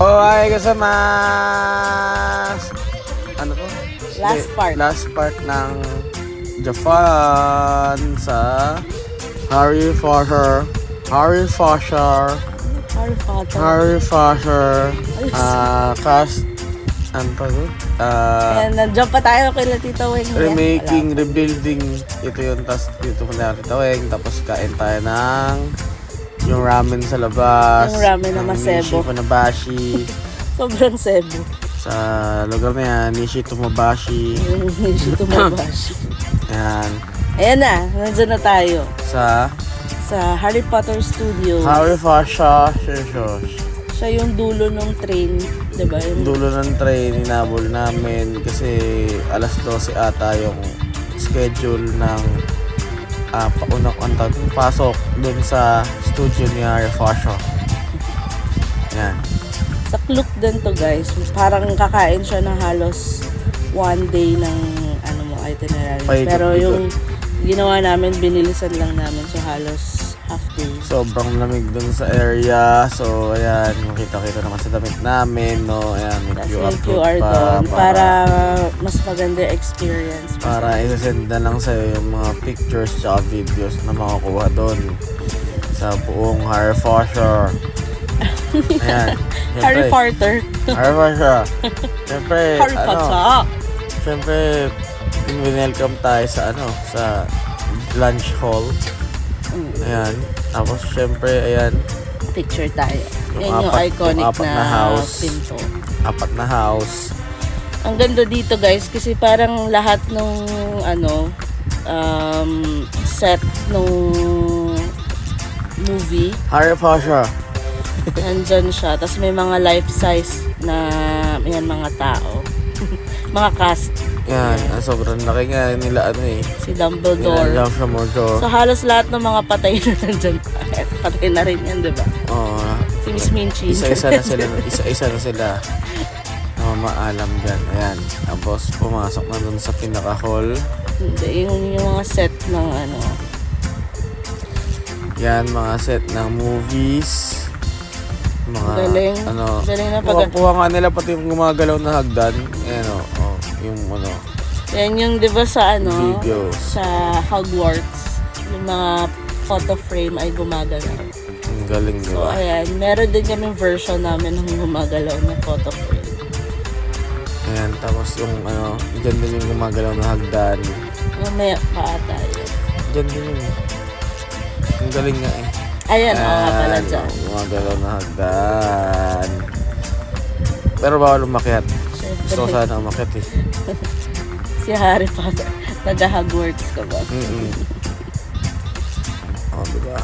Ohay gozaimasu! Ano to? Last part ng Japan sa Harry Potter cast ano pa to? Nandiyan pa tayo kay Tita Weng. Remaking, rebuilding. Ito yun, tapos dito po na Tita Weng. Tapos kain tayo ng yung ramen sa labas. Yung ramen na masebo. Nishi Funabashi. Sobrang sebo. Sa lugar na yan, Nishi Tomobashi. Nishi Tomobashi. Yan. Ayan na, nandiyan na tayo. Sa Harry Potter Studios. Harry Potter. Siya yung dulo ng train, diba? Yung dulo ng train, inabol namin kasi alas 12 ata yung schedule ng paunang pasok dun sa studio ni Harry Potter. Yan. Sa Klook din to guys, parang kakain siya ng halos one day ng itinerary. Pero yung ginawa namin, binilisan lang namin so halos half day. Sobrang lamig dun sa area. So, ayan, makita-kita naman sa damit namin, no? Ayan, may QR doon para mas maganda experience. Para isasend na lang sa'yo yung mga pictures at videos na makukuha doon sa buong Harry Potter. Ayan. Harry Potter. Harry Potter. Siyempre, Harry Potter. Siyempre, welcome tayo sa lunch hall. Ayan. Tapos, syempre, ayan. Picture tayo. Yan yung iconic na house. Pinto. 4 na house. Ang ganda dito guys kasi parang lahat ng set ng movie. Harry Potter. Nandyan siya. Tapos may mga life size na mga tao. Mga cast. Yan, sobrang laki nga nila si Dumbledore. So halos lahat ng mga patay na nandyan. Patay na rin yan, diba? Oo. Si Miss Minchi. Isa-isa na sila. Maalam dyan. Ayan. Tapos pumasok na dun sa pinaka-hall. Hindi, yung mga set ng Yan, mga set ng movies. Mga galing. Galing na pag... Puha nga nila pati yung gumagalaw na hagdan. Ayan yung yan yung diba sa video. Sa Hogwarts yung mga photo frame ay gumagalaw. Ang galing, diba? So ayan, meron din kaming version namin ng gumagalaw na photo frame. Ayan, tapos yung dyan din yung gumagalaw na hagdan. May paata yun. Dyan din yun. Ang galing nga Ayan, nga pala dyan. Gumagalaw na hagdan. Pero bawal umakyat. Gusto ko sana umakyat Si Harry Potter. Nag-Hogwarts ka ba? Diba?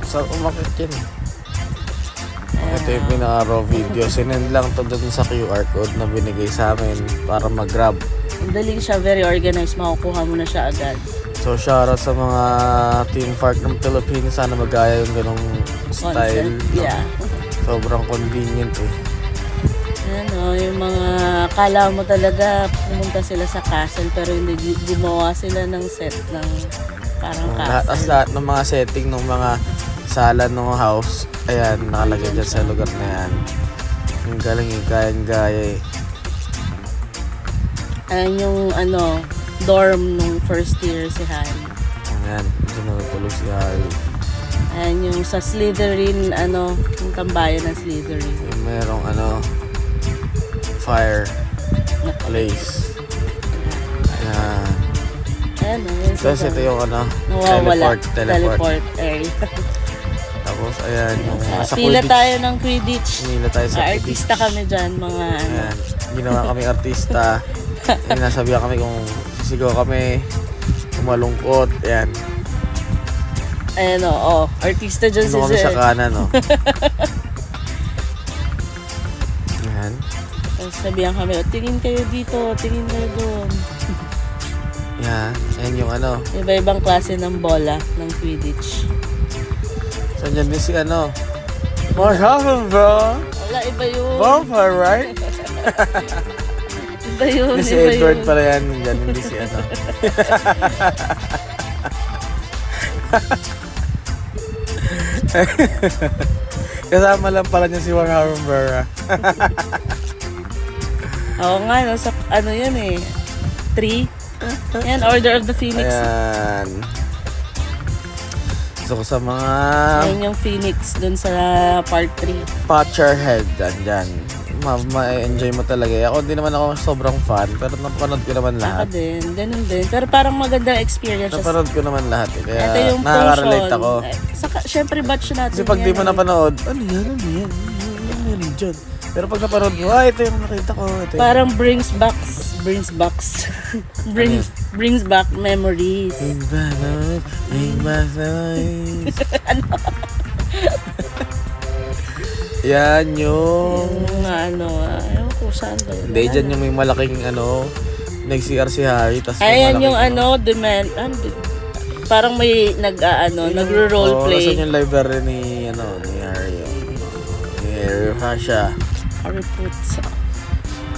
Saan umakyat yan? Ito yung pinaka-raw video. Sinend lang to dun sa QR code na binigay sa amin para mag-grab. Dali siya, very organized. Makukuha mo na siya agad. So, shoutout sa mga team park ng Philippines. Sana magaya yung ganong style. Yeah. Sobrang convenient yung mga akala mo talaga pumunta sila sa castle pero hindi gumawa sila ng set ng parang castle. Lahat ng mga setting ng mga sala ng house, ayan, nakalagay dyan sa lugar na yan. Yung galing gaya. Ayan yung dorm nung first year si Harry. Ayan, dyan natutulog si Harry. Ayan yung sa Slytherin, yung tambayan ng Slytherin. Yung merong fire place. Ayan. Tapos ito yung teleport area. Tapos ayan yung sa pila tayo ng Quidditch. Pila tayo sa artista kami dyan, mga ayan. Ginawa kami artista. Nasabihan kami kung sisigaw kami, kumalungkot. Ayan. Ayan artista dyan si kami sa kanan Ayan. Sabihan kami, tingin kayo dito, tingin kayo doon. Yan, yan yung iba-ibang klase ng bola ng Quidditch. So, dyan din si What happened, bro? Wala, iba yun. Vampire, right? Iba yun, si Edward pala yan. Dyan hindi si Kasama lang pala niya si Warren Vera. Oo nga, no, sa, ano yun eh. 3. Yan, Order of the Phoenix. Ayan. So sa mga Yan yung Phoenix dun sa part 3. Potterhead, dyan. Ma-enjoy mo talaga. Ako di naman ako sobrang fan, pero napanood ko naman Ako lahat. din, ganun din. Pero parang magandang experience. Napanood ko naman lahat eh. Kaya Ito yung nakaka-relate potion. ako. Saka, syempre batch natin. Kasi pag di yan, mo napanood, ano yan? Ano yan dyan? Pero pag napanood mo, ito yung nakita ko. Ito yung... Parang brings back memories. Yan yung... Ayaw ko saan ba yun? Hindi, dyan yung may malaking nag-CR si Harry. Tas Ayan yung malaking, parang may nagro-roleplay. Kasi yung library ni Harry. Ni Harry Fasha. Harry Potter.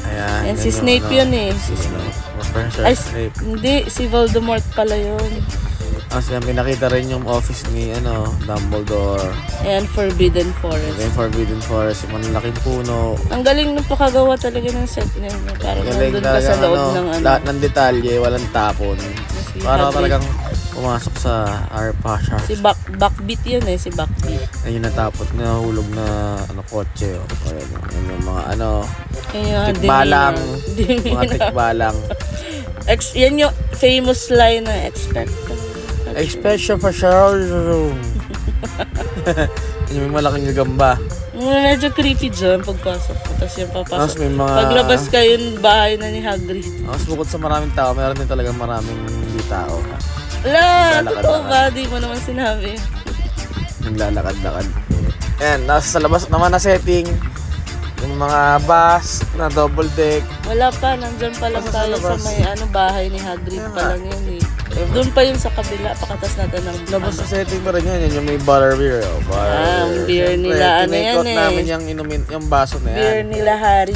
Ayan. Yan si Snape yun eh. Si Snape. Professor Ay, Snape. hindi, si Voldemort pala yun. Kasi pinakita rin yung office ni Dumbledore. Ayan, Forbidden Forest. Yung Forbidden Forest, yung malaking puno. Ang galing nung pakagawa talaga ng set niya. Parang Galing nandun ka sa loob ng lahat ng detalye, walang tapon. Si Para Hagrid. talagang pumasok sa Harry Potter. Si Backbeat yun eh, si Backbeat. Ayun natapot na hulog na kotse. Ayan yung mga Yan yung tikbalang. Demeanor. Mga tikbalang. Yan yung famous line na expect. Special for sure. Yung may malaking gagamba. Medyo creepy dyan pagpasok ko. Tapos yung Tapos papasok. may mga... Paglabas kayo yung bahay na ni Hagrid. Tapos bukod sa maraming tao, meron din talagang maraming hindi tao. Ala, Naglalakad-lakad. totoo ba? Di mo naman sinabi. Naglalakad-lakad. Ayan, nasa labas naman na setting. Yung mga bus na double deck. Wala pa, nandyan pa lang Basta sa tayo sa labas. may bahay ni Hagrid Kaya pa nga. lang yun eh. Doon pa yun sa kabila, pakatas natin ng Labas sa setting pa rin yan. Yan yung may butterbeer. ang beer Siyempre, nila, tinakeout yan eh. namin yung baso na beer yan. nila Harry.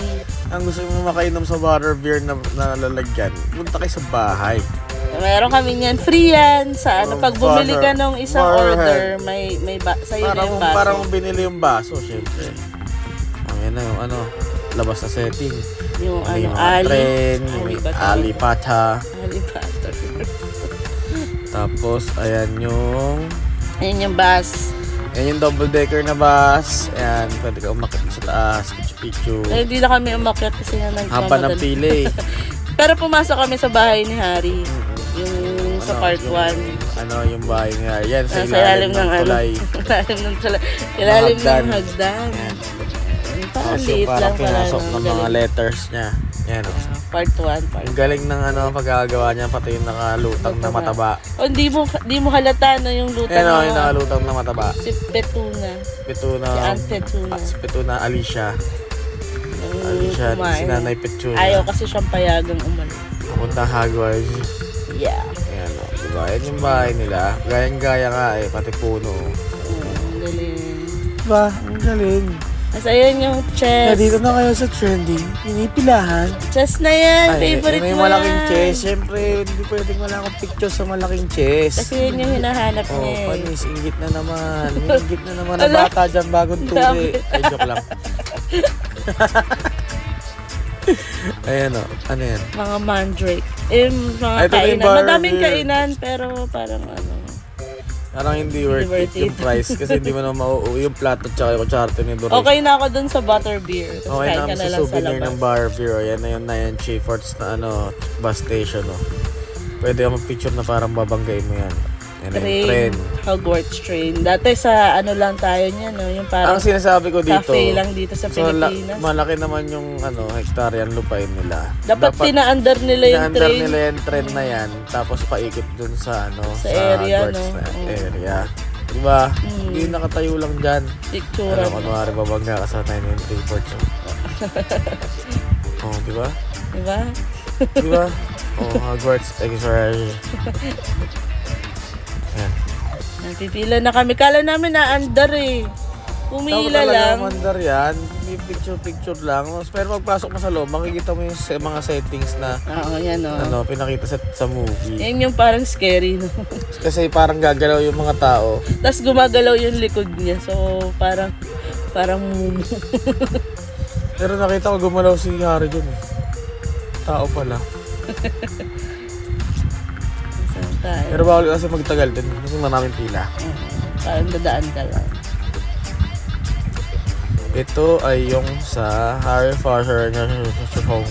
Ang gusto mo makainom sa butterbeer na lalagyan, punta kayo sa bahay. Meron kami niyan, free yan. Sa pag bumili ka ng isang Waterhead. order, sa'yo na yung baso. Parang binili yung baso, syempre. Yan na yung labas na setting. Yung Yung Ali. tren, yung Ali Pata. Ali Potter. Tapos, ayan yung... Ayun yung bus. Ayan yung double decker na bus. Ayan, pwede ka umakit sa taas. Picture. Eh, hindi na kami umakyat kasi nga Haba ng pili. Pero pumasok kami sa bahay ni Harry. Yung sa part 1. Yung bahay nga. Yan, sa Sa ilalim ng tulay. Ilalim ng tulay. Ilalim Hagdan. ng hagdan. Ayan. Parang Tapos yung liit lang parang pala. pinasok ng mga Galing. letters niya. Yan o. Part 1, part Ang galing ng pagkagawa niya, pati yung nakalutang na mataba. Oh, di mo halata no yung lutang. Yan o, yung nakalutang na mataba. Si Petuna. Petuna. Si Aunt Petuna. Si Petuna Alicia. Yung Alicia, kumain. si Nanay Petuna. Ayaw kasi siyang payagang umalis. Punta Hogwarts. Yeah. Ayan o, diba? Yan yung bahay nila. Gayang-gaya nga pati puno. Ang galing. Diba? Ang galing. As ayun yung chess. Dito na kayo sa trending. Pinipilahan. Chess na yan. Favorite may mo malaking yan. chest. Siyempre, hindi pwedeng wala akong picture sa malaking chest. Kasi yun yung hinahanap Oh, niya eh. panis, inggit na naman. May inggit na naman na Ala. bata dyan bagong tuli. Ay, joke lang. Ayan o, ano yan? Mga mandrake. Mga Ito na yung kainan. bar Madaming beer. kainan, pero parang Parang hindi worth worth it yung it. price kasi hindi mo na mauuwi yung plato tsaka yung kutsarte ni Doris. okay na ako dun sa butterbeer. Tapos Okay kain na ka kami na sa lang sa souvenir labas. ng bar beer. Ayan na yung Nyan Chieffords na bus station. Pwede ka mag-picture na parang babanggain mo yan. Yan na yung Train. tren. Hogwarts train. Dati sa lang tayo niya, no? Yung parang Ang sinasabi ko dito, cafe lang dito sa so, Pilipinas. malaki naman yung hektaryan lupain nila. Dapat pinaandar nila yung Pinaandar train. nila yung tren na yan, tapos paikot dun sa Sa area, Hogwarts no? na Oo. area. Diba? Hindi nakatayo lang dyan. Picture. Kunwari babangga ka sa 993 ports. Oh, diba? Diba? Diba? Oh, Hogwarts. Sorry. Yan. Napipila na kami. Kala namin naandar eh. Pumila lang. Mandar yan. May picture lang. Pero pagpasok mo sa loob, makikita mo yung mga settings na Oo, yan o. pinakita sa movie. Yan yung parang scary, no? Kasi parang gagalaw yung mga tao. Tapos gumagalaw yung likod niya. So, parang Parang mumu. Pero nakita ko gumalaw si Harry dun eh. Tao pala. Saan tayo? Pero bawal kasi magtagal din. Kasi na namin pila. Parang dadaan ka lang. Ito ay yung sa Harry Potter na home.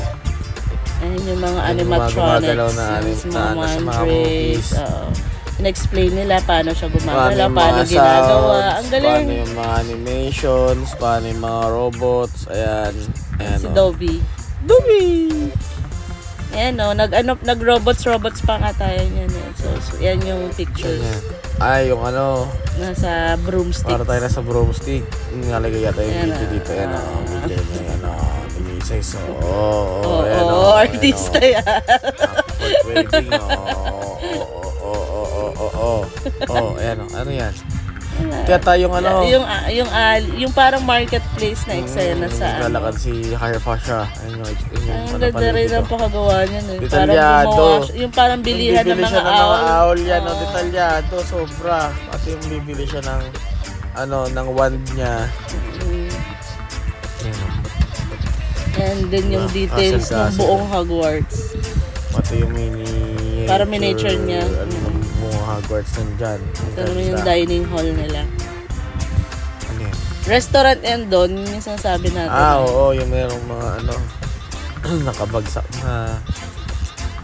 Ayun yung mga Yung animatronics. gumagalaw na sa mga movies. In-explain nila paano siya Paano gumagalaw, yung paano mga ginagawa. sounds, Ang galing. paano yung mga animations, paano yung mga robots. Ayan. Ayan Si o. Dobby. Dobby! Ayan o, nag-robots pa nga tayo niyan eh. So, yan yung pictures. Ayan. Ay, yung ano, Nasa broomstick. para tayo nasa broomstick. Nalagay yata yung Ayan, video dito. Ayan o. Video na yan o. Lumisay. So, Oo, ayan o. artista yan. Happy wedding o. Ayan o. Ano yan? Kaya tayong ano. Yung parang marketplace na eksena sa naglalakad si Harry Potter. Ayun yung ang ganda rin ang pakagawa niyan eh. Detalyado. Yung parang bilihan ng mga owl yan. Oo. Detalyado. Sobra. Pati yung bibili siya ng ng wand niya. Ayan o. And then yung details ng buong Hogwarts. Pati yung Para miniature niya. Buong Hogwarts nandyan. Ito naman yung dining hall nila. Ano yan? Restaurant yan doon, yung sinasabi natin. Oo. Yung mayroong mga nakabagsak na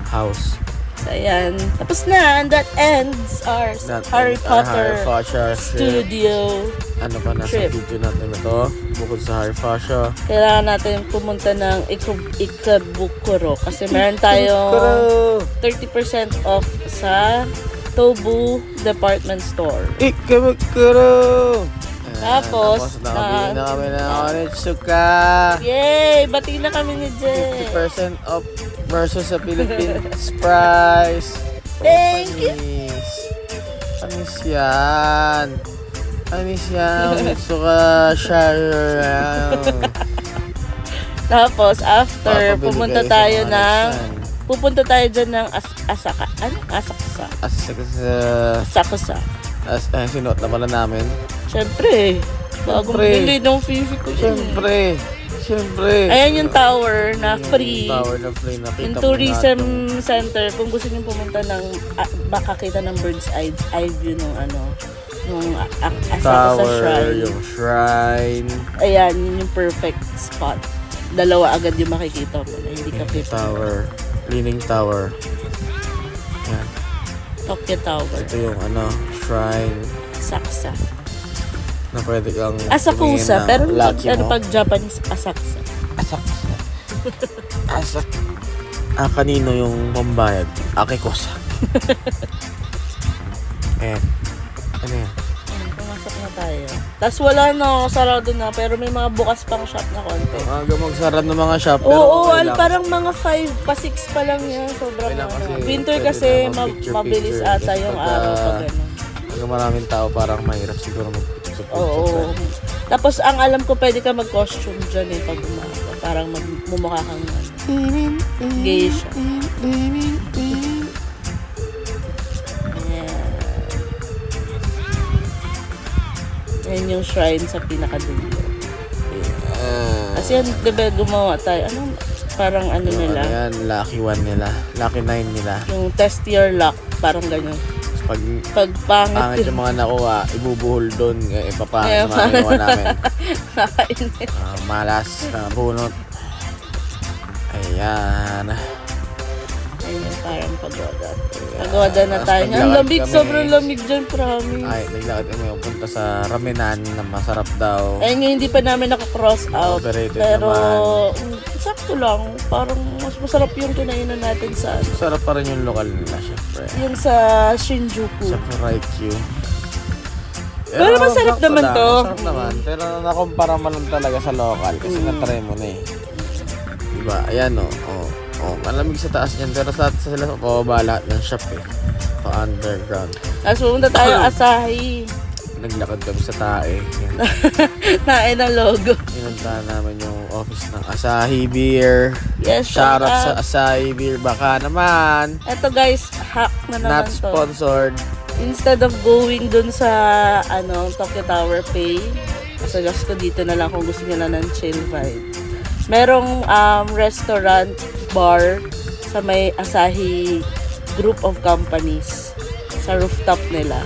house. So, ayan. Tapos na, and that ends our Harry Potter studio Ano pa nasa trip. video natin na to? Bukod sa Harry Potter. Kailangan natin pumunta ng Ikebukuro kasi meron tayong 30% off sa Tobu Department Store. Ikebukuro! Tapos, nakabili na kami ng Onitsuka. Yay! Bati na kami ni Jay. 50% off versus sa Philippines price. Thank you. Anis yan. Onitsuka siya. Tapos, after, Papabili kayo sa mga pupunta tayo dyan ng Asaka. Ano? Asaksa. Asakusa. Sinuot na pala namin. Siyempre, bagong bili ng Fifi ko dyan. Siyempre. Ayan yung tower na free. Tower na free. Nakita Yung mo tourism natin. center, kung gusto niyo pumunta ng makakita ng bird's eye view nung nung Asakusa Tower, Shrine. yung shrine. Ayan, yun yung perfect spot. Dalawa agad yung makikita mo na hindi ka fit. Tower. Leaning Tower. Yan. Tokyo Tower. Ito yung shrine Asaksa. na pwede kang Asakusa, pero lucky mo. pag Japanese, Asaksa. Asak. Kanino yung pambayad? Akikosa. Ayan. Ano yan? Pumasok na tayo. Tapos wala na, sarado na, pero may mga bukas pang shop na konti. Maaga magsara ng mga shop. Pero Oo, okay lang. parang mga 5 pa 6 pa lang yan. Sobrang Okay lang kasi winter pwede kasi na mag-picture, mabilis picture. ata yung Pagka- araw pag gano'n. Pag maraming tao, parang mahirap siguro mag-picture. Oo. Tapos ang alam ko pwede ka mag-costume dyan eh pag umaga. Parang mumukha kang geisha. Yan yung shrine sa pinakadulo. Kasi yan, diba gumawa tayo. Parang nila. Yan, lucky 1 nila. Lucky 9 nila. Yung test your luck. Parang ganyan. Pag pangit pangit yung mga nakuha, ibubuhol doon. Ipapangit Yeah, sa mga ginawa namin. Nakainis. Malas na bunot. Ayan. Ayun yung parang pagoda. Pagoda na Tapos tayo. Ang naglakad lamig, kami. sobrang lamig dyan, promise. Ay, naglakad kami punta sa Ramenan na masarap daw. Ayun nga, hindi pa namin naka-cross out. Overrated Pero, naman. sakto lang. Parang mas masarap yung kinainan natin sa Sarap pa rin yung lokal nila, syempre. yung sa Shinjuku. Sa Raikyu. Pero masarap sakto naman lang, to. Masarap naman. Pero nakumpara mo lang talaga sa local kasi na-try mo na eh. Diba? Ayan o. Malamig sa taas niyan. Pero sa sila sa pababa lahat ng shop eh. Pa-underground. Tapos pumunta tayo Asahi. Naglakad kami sa tae. Yan. Nain ang logo. Pinuntahan namin yung office ng Asahi Beer. Yes, Shoutout sa Asahi Beer. Baka naman. Eto guys, hack na naman Not to. sponsored. Instead of going dun sa Tokyo Tower Pay, Suggest ko dito na lang kung gusto nyo lang ng chill vibe. Merong restaurant, bar sa may Asahi group of companies sa rooftop nila.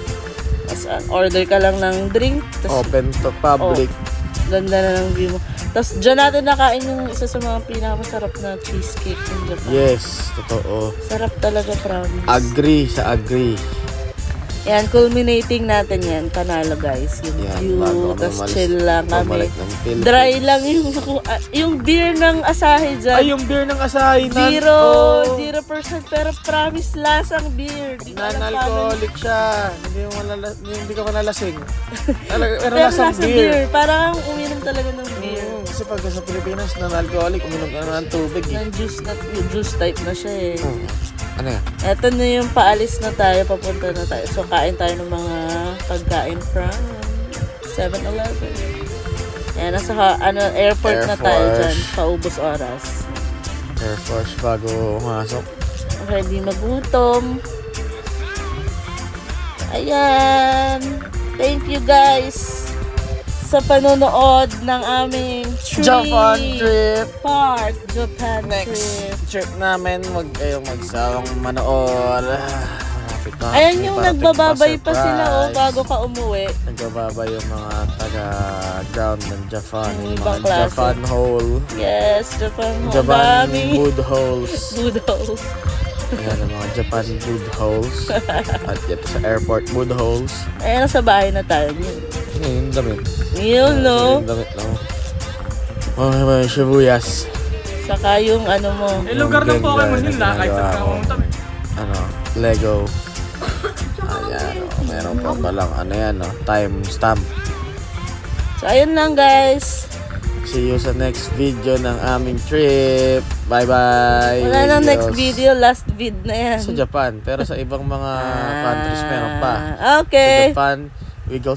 Tapos order ka lang ng drink. Open to public. Ganda na ng view mo. Tapos dyan natin nakain yung isa sa mga pinakamasarap na cheesecake in Japan. Yes, totoo. Sarap talaga, promise. Agree sa agree. Yan, culminating natin yan. Panalo guys. Yung Yan, view, bago tapos umalis- chill lang kami. bumalik ng Philippines. Dry lang yung beer ng Asahi dyan. Ay, yung beer ng Asahi. 0% pero promise lasang beer. Di ko alam paano- Non-alcoholic siya. Hindi ka manalasing. Pero Pero lasang lasa beer. beer. Parang uminom talaga ng beer. Kasi pag sa Pilipinas, non-alcoholic, uminom ka naman ng tubig. Ng juice type na siya eh. Ano yan? Eto na yung paalis na tayo, papunta na tayo. So, kain tayo ng mga pagkain from 7-Eleven. Ayan, nasa airport na tayo Force. dyan. Paubos oras. Air Force bago pumasok. Ready magutom. Ayan. Thank you guys sa panonood ng aming Japan trip. Park Japan Next trip. trip namin, wag kayong magsawang manood. Malapit na. Ayan May yung parating nagbababay pa sila surprise. bago ka umuwi. Nagbababay yung mga taga-ground ng Japan. Yung Yung ibang mga klase. Japan hole. Yes, Japan. Japan Daming food holes. food holes. Ayan ang mga Japan food holes. At ito sa airport food holes. Ayan, nasa bahay na tayo. Yung damit. Yun, no? Yung damit lang. Mga Shibuyas. Saka yung ano mo. Eh, lugar ng Yung Pokemon Gengar yun na lang, kahit ginagawa saan ka ko. pumunta. Ano, Lego. Ayan, meron pa palang ano yan, time stamp. So, ayun lang, guys. See you sa next video ng aming trip. Bye-bye. Wala nang Adios. next video, last vid na yan. Sa Japan, pero sa ibang mga countries meron pa. Sa Okay. Japan, we go